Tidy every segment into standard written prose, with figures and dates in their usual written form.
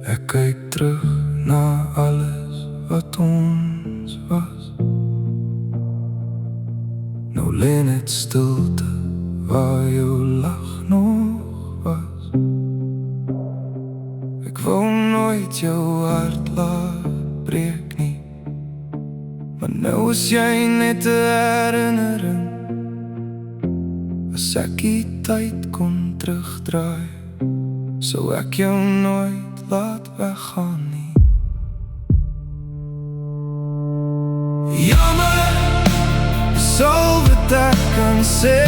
Ek kyk terug na alles wat ons was. Nou lê net stilte waar jou lag nog was. Ek wou nooit jou hart laat breek nie, maar nou is jy net 'n herinnering. As ek die tyd kon terugdraai, sou ek jou nooit laat weggaan nie. Jammer, is al wat ek kan sê.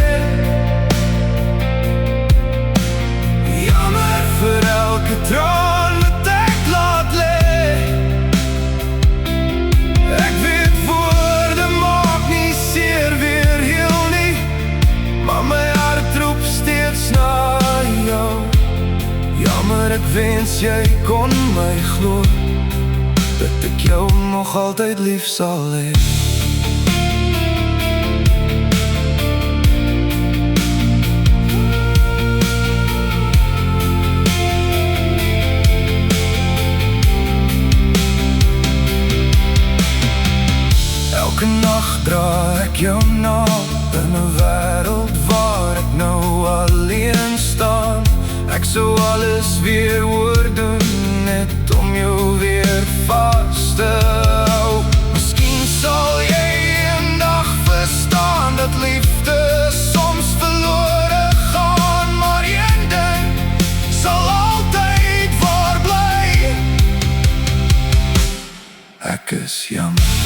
Jammer vir elke traan wat ek laat lê. Ek weet woorde maak nie seer weer heel nie, maar my hart roep steeds na jou. Jammer, ek wens jy kon my glo, dat ek jou nog altyd lief sal hê. Elke nacht dra ek jou naam in 'n wêreld waar ek nou alleen staan. Ek sou alles weer oordoen, net om jou weer vas te hou. Miskien sal jy eendag verstaan dat liefde soms verlore gaan, maar een ding sal altyd waar bly. Ek is jammer.